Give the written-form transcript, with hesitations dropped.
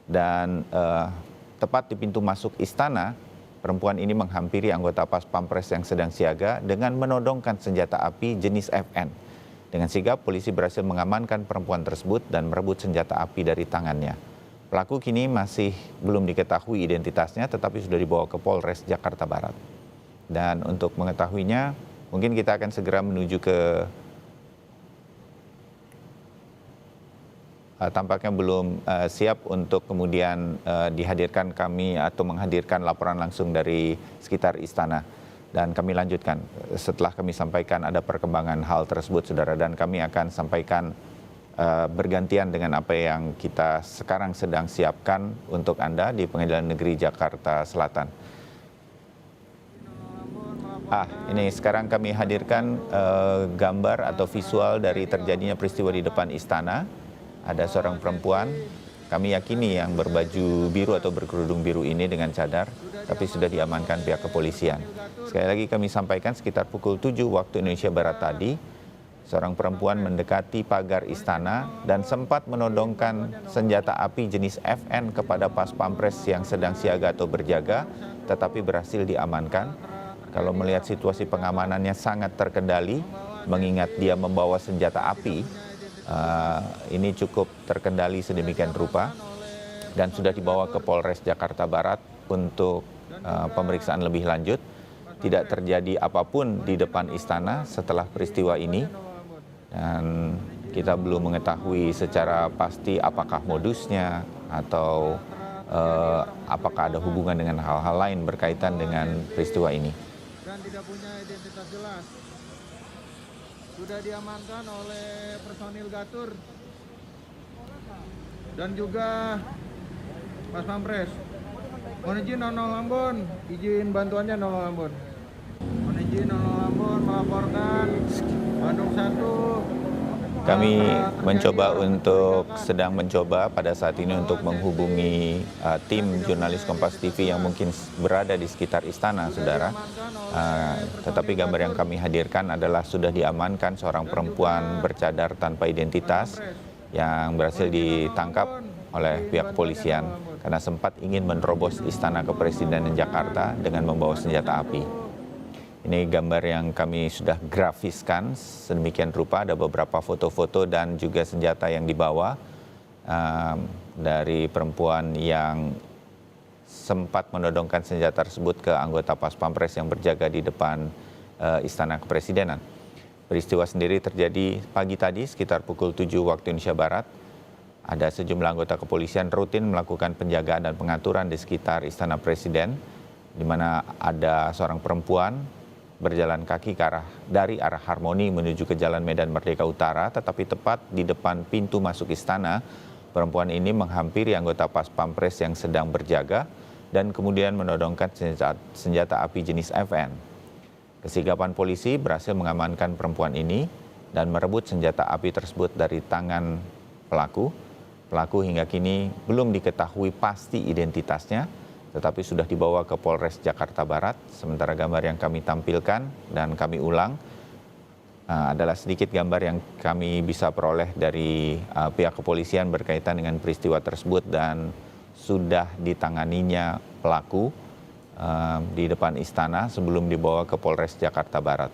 dan tepat di pintu masuk istana, perempuan ini menghampiri anggota Pas Pampres yang sedang siaga dengan menodongkan senjata api jenis FN. Dengan sigap, polisi berhasil mengamankan perempuan tersebut dan merebut senjata api dari tangannya. Pelaku kini masih belum diketahui identitasnya, tetapi sudah dibawa ke Polres Jakarta Barat. Dan untuk mengetahuinya, mungkin kita akan segera menuju ke tampaknya belum siap untuk kemudian dihadirkan kami atau menghadirkan laporan langsung dari sekitar istana. Dan kami lanjutkan setelah kami sampaikan ada perkembangan hal tersebut, saudara. Dan kami akan sampaikan bergantian dengan apa yang kita sekarang sedang siapkan untuk Anda di Pengadilan Negeri Jakarta Selatan. Ini sekarang kami hadirkan gambar atau visual dari terjadinya peristiwa di depan istana. Ada seorang perempuan, kami yakini yang berbaju biru atau berkerudung biru ini dengan cadar, tapi sudah diamankan pihak kepolisian. Sekali lagi kami sampaikan sekitar pukul 7 waktu Indonesia Barat tadi, seorang perempuan mendekati pagar istana dan sempat menodongkan senjata api jenis FN kepada Pas Pampres yang sedang siaga atau berjaga, tetapi berhasil diamankan. Kalau melihat situasi pengamanannya sangat terkendali, mengingat dia membawa senjata api, ini cukup terkendali sedemikian rupa dan sudah dibawa ke Polres Jakarta Barat untuk pemeriksaan lebih lanjut. Tidak terjadi apapun di depan istana setelah peristiwa ini dan kita belum mengetahui secara pasti apakah modusnya atau apakah ada hubungan dengan hal-hal lain berkaitan dengan peristiwa ini. Dan tidak punya identitas jelas. Sudah diamankan oleh personil Gatur dan juga Pas Pampres. Mohon izin Nono Ambon, izin bantuannya Nono Ambon. Mohon izin Nono Ambon melaporkan Bandung 1. Kami sedang mencoba pada saat ini untuk menghubungi tim jurnalis Kompas TV yang mungkin berada di sekitar istana, saudara. Tetapi gambar yang kami hadirkan adalah sudah diamankan seorang perempuan bercadar tanpa identitas yang berhasil ditangkap oleh pihak kepolisian karena sempat ingin menerobos Istana Kepresidenan Jakarta dengan membawa senjata api. Ini gambar yang kami sudah grafiskan sedemikian rupa, ada beberapa foto-foto dan juga senjata yang dibawa dari perempuan yang sempat menodongkan senjata tersebut ke anggota Pas Pampres yang berjaga di depan Istana Kepresidenan. Peristiwa sendiri terjadi pagi tadi sekitar pukul 7 waktu Indonesia Barat. Ada sejumlah anggota kepolisian rutin melakukan penjagaan dan pengaturan di sekitar Istana Presiden, di mana ada seorang perempuan berjalan kaki dari arah Harmoni menuju ke Jalan Medan Merdeka Utara, tetapi tepat di depan pintu masuk istana, perempuan ini menghampiri anggota Pas Pampres yang sedang berjaga dan kemudian menodongkan senjata api jenis FN. Kesigapan polisi berhasil mengamankan perempuan ini dan merebut senjata api tersebut dari tangan pelaku. Pelaku hingga kini belum diketahui pasti identitasnya, tetapi sudah dibawa ke Polres Jakarta Barat. Sementara gambar yang kami tampilkan dan kami ulang adalah sedikit gambar yang kami bisa peroleh dari pihak kepolisian berkaitan dengan peristiwa tersebut dan sudah ditanganinya pelaku di depan istana sebelum dibawa ke Polres Jakarta Barat.